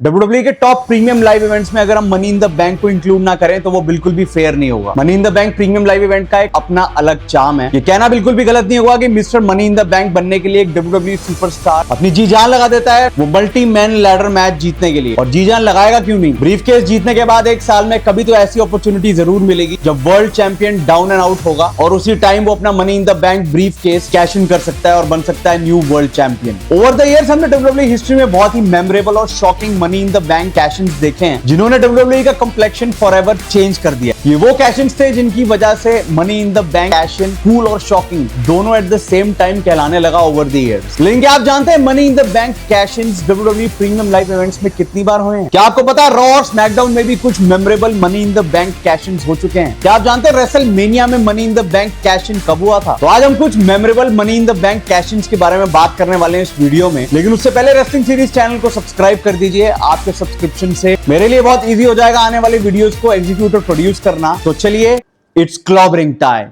WWE के top premium live events में अगर हम मनी इन द बैंक को इंक्लूड ना करें तो वो बिल्कुल भी फेयर नहीं होगा। Money in the bank premium live event का एक अपना अलग चार्म है। ये कहना बिल्कुल भी गलत नहीं होगा कि mister money in the bank बनने के लिए एक WWE सुपरस्टार अपनी जी जान लगा देता है वो मल्टी मैन लैडर मैच जीतने के लिए। और जी जान लगाएगा क्यों नहीं, ब्रीफकेस जीतने के बाद एक साल में कभी तो ऐसी अपॉर्चुनिटी जरूर मिलेगी जब world champion down and out होगा और उसी टाइम वो अपना money in the bank briefcase cash in कर सकता है और बन सकता है new world champion. Over the years हमने WWE हिस्ट्री में बहुत ही मेमोरेबल और shocking money in the bank cash in देखे हैं जिन्होंने WWE का कंप्लेक्शन फॉरएवर चेंज कर दिया। ये वो कैश इन थे जिनकी वजह से money in the bank cash in cool और शॉकिंग दोनों एट द सेम टाइम कहलाने लगा ओवर द इयर्स। लेकिन क्या आप जानते हैं money in the bank cash in WWE premium live events में कितनी बार हुए हैं? क्या आपको पता है रॉ और स्मैकडाउन में भी कुछ memorable money in the bank cash in हो चुके हैं? क्या आप जानते हैं रेसलमेनिया में money in the bank cash in कब हुआ था? तो आज हम कुछ memorable money in the bank cash in के बारे में बात करने वाले हैं इस वीडियो में। लेकिन उससे पहले रेसलिंग सीरीज चैनल को सब्सक्राइब कर दीजिए। आपके सब्सक्रिप्शन से मेरे लिए बहुत इजी हो जाएगा आने वाले वीडियोस को एग्जीक्यूट और प्रोड्यूस करना। तो चलिए, इट्स क्लॉबरिंग टाइम।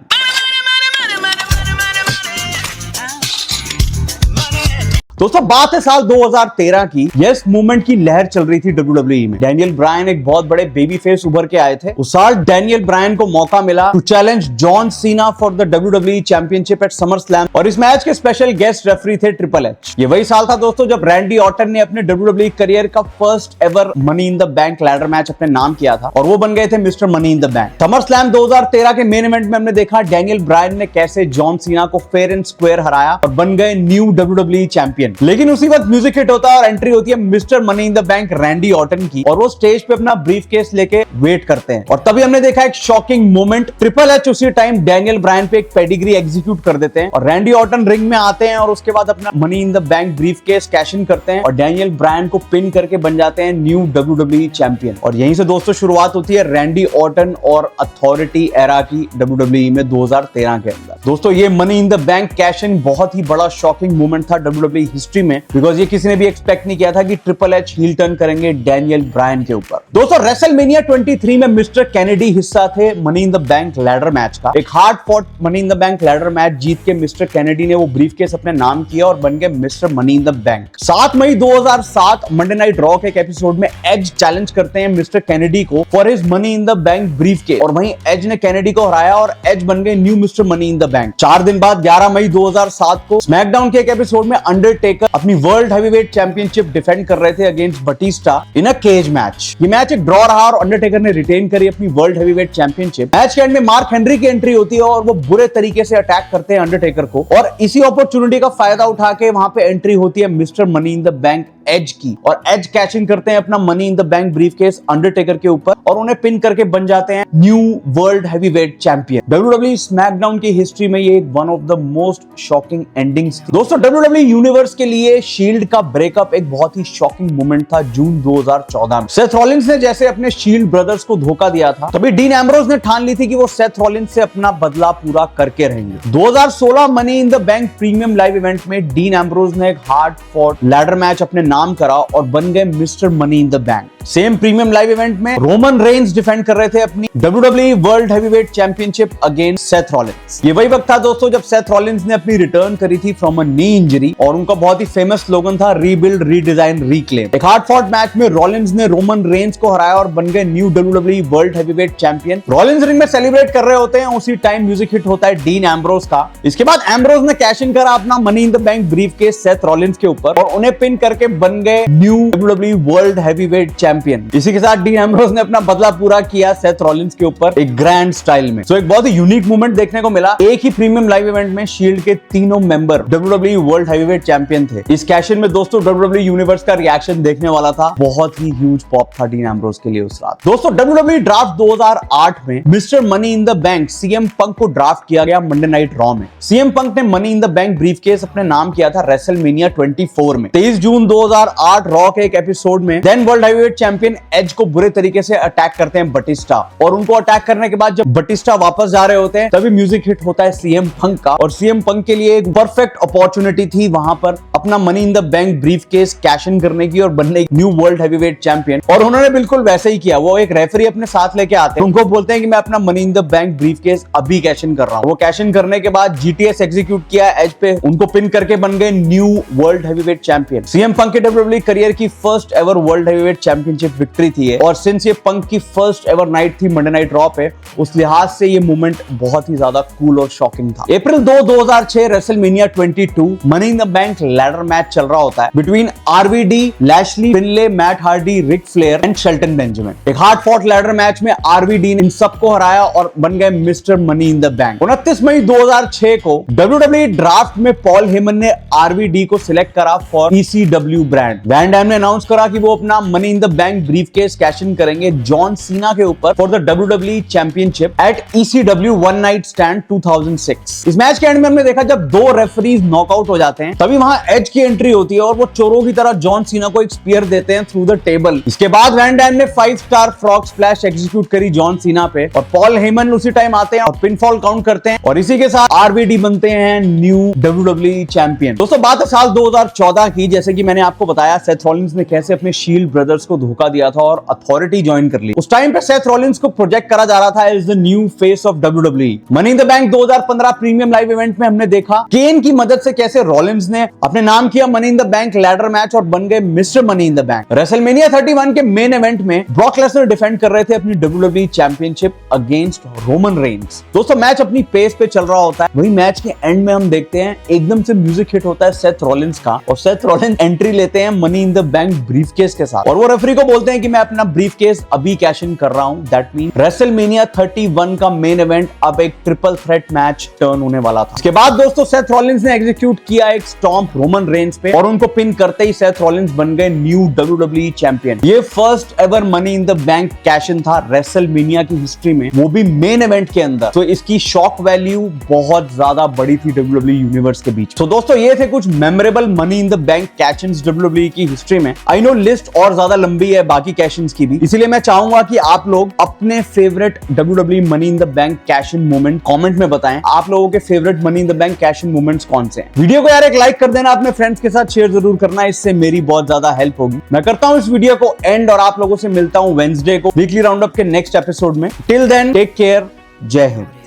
दोस्तों बात है साल 2013 की। यस मूवमेंट की लहर चल रही थी WWE में। डैनियल ब्रायन एक बहुत बड़े बेबी फेस उभर के आए थे। उस साल डैनियल ब्रायन को मौका मिला to challenge John Cena for the WWE championship at summer slam और इस मैच के स्पेशल गेस्ट रेफरी थे ट्रिपल एच। ये वही साल था दोस्तों जब रैंडी ऑर्टन ने अपने WWE करियर का first ever money in the bank ladder match अपने नाम किया था और वो बन गए थे mister money in the bank. Summer slam 2013 के मेन इवेंट में हमने देखा डैनियल ब्रायन ने कैसे जॉन सीना को फेयर एंड स्क्वायर हराया और बन गए न्यू WWE चैंपियन। लेकिन उसी वक्त म्यूजिक हिट होता है और एंट्री होती है mister money in the bank Randy Orton की और वो स्टेज पे अपना ब्रीफकेस लेके वेट करते हैं और तभी हमने देखा एक शॉकिंग मोमेंट। ट्रिपल एच उसी टाइम डैनियल ब्रायन पे एक पेडिग्री एग्जीक्यूट कर देते हैं और रैंडी ऑर्टन रिंग में आते हैं और उसके बाद अपना money in the bank briefcase cash in करते हैं और डैनियल ब्रायन को पिन करके बन जाते हैं न्यू WWE चैंपियन। और यहीं से दोस्तों शुरुआत होती है रैंडी ऑर्टन और अथॉरिटी एरा की WWE में 2013 के अंदर। दोस्तों ये money in the bank cash in बहुत ही बड़ा शॉकिंग मोमेंट था WWE हिस्ट्री में बिकॉज ये किसी ने भी एक्सपेक्ट नहीं किया था कि ट्रिपल एच हील टर्न करेंगे डैनियल ब्रायन के ऊपर। दोस्तों रेसलमेनिया 23 में मिस्टर केनेडी हिस्सा थे money in the bank ladder match का। एक hard fought money in the bank ladder match जीत के मिस्टर केनेडी ने वो ब्रीफकेस अपने नाम किया और बन गए mister money in the bank. 7 मई 2007 मंडे नाइट रॉ के एक एपिसोड में एज चैलेंज करते हैं मिस्टर केनेडी को for his money in the bank briefcase और वहीं एज ने केनेडी को हराया और एज बन गए new mister money in the bank. 4 दिन बाद 11 मई 2007 को स्मैकडाउन के एक एपिसोड में अंडरटेकर अपनी वर्ल्ड हैवीवेट चैंपियनशिप डिफेंड कर रहे थे against Batista in a cage match. ये मैच एक ड्रॉ रहा और अंडरटेकर ने रिटेन करी अपनी वर्ल्ड हैवीवेट चैंपियनशिप। मैच के एंड में मार्क हेनरी की एंट्री होती है और वो बुरे तरीके से अटैक करते हैं अंडरटेकर को और इसी अपॉर्चुनिटी का फायदा उठा के वहां पे एंट्री होती है mister money in the bank Edge की और एज कैश इन करते हैं अपना money in the bank briefcase Undertaker के ऊपर और उन्हें पिन करके बन जाते हैं new world heavyweight champion. WWE SmackDown की हिस्ट्री में ये one of the most shocking endings थी। दोस्तों WWE यूनिवर्स के लिए शील्ड का ब्रेकअप एक बहुत ही शॉकिंग मोमेंट था जून 2014 में। सेथ रॉलिंस ने जैसे अपने शील्ड ब्रदर्स को धोखा दिया था तभी डीन एम्ब्रोज ने ठान ली थी कि वो सेथ रॉलिंस से अपना बदला पूरा करके रहेंगे। 2016 money in the bank premium live event में डीन एम्ब्रोज ने एक हार्ड फॉट लैडर मैच अपने नाम करा और बन गए mister money in the bank. Same premium live event में रोमन रेंस डिफेंड कर रहे थे अपनी WWE world heavyweight championship against Seth Rollins. ये वही वक्त था दोस्तों जब सेथ रॉलिंस ने अपनी रिटर्न करी थी फ्रॉम अ नी इंजरी और उनका बहुत ही फेमस स्लोगन था रीबिल्ड रीडिजाइन रीक्लेम। एक हार्ड फॉट मैच में रॉलिंस ने रोमन रेंस को हराया और बन गए new WWE world heavyweight champion. Rollins ring में सेलिब्रेट कर रहे होते हैं उसी टाइम म्यूजिक हिट होता है डीन एम्ब्रोज का। इसके बाद एम्ब्रोज ने कैश इन करा अपना money in the bank briefcase Seth Rollins के ऊपर और उन्हें पिन करके बन गए new WWE world heavyweight champion. इसी के साथ डीन एम्ब्रोज ने अपना बदला पूरा किया सेथ रॉलिंस के ऊपर एक ग्रैंड स्टाइल में। एक बहुत ही यूनिक मोमेंट देखने को मिला। एक ही प्रीमियम लाइव इवेंट में शील्ड के तीनों member WWE world heavyweight champion थे। इस कैश इन में दोस्तों WWE यूनिवर्स का रिएक्शन देखने वाला था। बहुत ही ह्यूज पॉप था डीन एम्ब्रोज के लिए उस रात। दोस्तों WWE ड्राफ्ट 2008 में mister money in the bank CM पंक को ड्राफ्ट किया गया मंडे नाइट रॉ में। CM पंक ने money in the bank briefcase अपने नाम किया था रेसलमेनिया 24 में। 23 जून 2008 रॉ के एक एपिसोड में then world heavyweight champion Edge को बुरे तरीके से अटैक करते हैं बटिस्टा और उनको अटैक करने के बाद जब बटिस्टा वापस जा रहे होते हैं तभी म्यूजिक हिट होता है CM पंक का और CM पंक के लिए एक परफेक्ट अपॉर्चुनिटी थी वहां पर अपना money in the bank briefcase cash इन करने की और बनने न्यू वर्ल्ड हैवीवेट चैंपियन। और उन्होंने बिल्कुल वैसे ही किया। वो एक रेफरी अपने साथ लेके आते हैं, उनको बोलते हैं कि मैं अपना money in the bank brief case अभी कैश इन कर रहा हूं। वो कैश इन करने के बाद जीटीएस एग्जीक्यूट किया एज पे, उनको पिन करके बन गए new world heavyweight champion. CM Punk के डब्ल्यूडब्ल्यूई करियर की first ever world heavyweight championship victory थी ये। और सिंस ये पंक की फर्स्ट एवर नाइट थी मंडे नाइट रॉ पे, उस लिहाज से ये मूवमेंट बहुत ही ज्यादा कूल और शॉकिंग था। अप्रैल 2, 2006 WrestleMania 22 money in the bank ladder match चल रहा होता है between RVD, Lashley, Finlay, Matt Hardy, Ric Flair and Shelton Benjamin. एक हार्ड फॉट लैडर मैच में आरवीडी ने इन सबको हराया और बन गए mister money in the bank. 29 मई 2006 को डब्ल्यूडब्ल्यूई ड्राफ्ट में पॉल हेमन ने आरवीडी को सिलेक्ट करा for ECW brand. Van Dam ने अनाउंस करा कि वो अपना money in the bank briefcase cash in करेंगे जॉन सीना के ऊपर for the WWE championship at ECW one night stand 2006। इस मैच के एंड में हमने देखा जब दो रेफरीज नॉकआउट हो जाते हैं तभी वहां एज की एंट्री होती है और वो चोरों की तरह जॉन सीना को एक स्पीयर देते हैं थ्रू द टेबल। इसके बाद वैन डैम ने 5 स्टार फ्रॉग स्प्लैश एग्जीक्यूट करी जॉन सीना पे और पॉल हेमन उसी टाइम आते हैं और पिनफॉल काउंट करते हैं और इसी के साथ आरवीडी बनते हैं न्यू डब्ल्यूडब्ल्यूई चैंपियन। दोस्तों बात है साल 2014 की। जैसे कि मैंने आपको बताया सेथ रॉलिंस ने कैसे अपने शील्ड ब्रदर्स को धोखा दिया था और अथॉरिटी ज्वाइन कर ली। उस टाइम पे सेथ रॉलिंस को प्रोजेक्ट करा जा रहा था as the new face of WWE. Money in the bank 2015 premium live event में हमने देखा केन की मदद से कैसे रॉलिंस ने अपने नाम किया money in the bank ladder match और बन गए mister money in the bank. WrestleMania 31 के मेन इवेंट में ब्रॉक लेसनर डिफेंड कर रहे थे अपनी WWE championship against Roman Reigns. दोस्तों मैच अपनी पेस पे चल रहा होता है। वही मैच के एंड में हम देखते हैं एकदम से म्यूजिक हिट होता है सेथ रॉलिंस का और सेथ रॉलिंस एंट्री लेते हैं money in the bank brief case के साथ और वो रेफरी को बोलते हैं कि मैं अपना ब्रीफ केस अभी कैश इन कर रहा हूं। दैट मीन रेसलमेनिया 31 का मेन इवेंट अब एक ट्रिपल थ्रेट मैच टर्न होने वाला था। इसके बाद दोस्तों सेथ रॉलिंस ने एग्जीक्यूट किया एक स्टॉम्प रोमन रेंस पे और उनको पिन करते ही सेथ रॉलिंस बन गए न्यू डब्ल्यूडब्ल्यूई चैंपियन। ये first ever money in the bank cash in था रेसलमेनिया की हिस्ट्री में, वो भी मेन इवेंट के अंदर। तो इसकी शॉक वैल्यू बहुत ज्यादा बड़ी थी डब्ल्यूडब्ल्यूई यूनिवर्स के बीच। तो दोस्तों ये थे कुछ memorable money in the bank cash ins WWE की हिस्ट्री में। आई नो लिस्ट और ज्यादा लंबी है बाकी कैश इन्स की भी, इसलिए मैं चाहूंगा कि आप लोग अपने favourite WWE money in the bank cash in moment comment में बताएं। आप लोगों के favourite money in the bank cash in moments कौन से हैं। वीडियो को यार एक लाइक कर देना, अपने फ्रेंड्स के साथ शेयर जरूर करना, इससे मेरी बहुत ज्यादा हेल्प होगी। मैं करता हूं इस वीडियो को एंड और आप लोगों से मिलता हूं वेडनेसडे को वीकली राउंड अप के नेक्स्ट एपिसोड में। टिल देन टेक केयर, जय हिंद।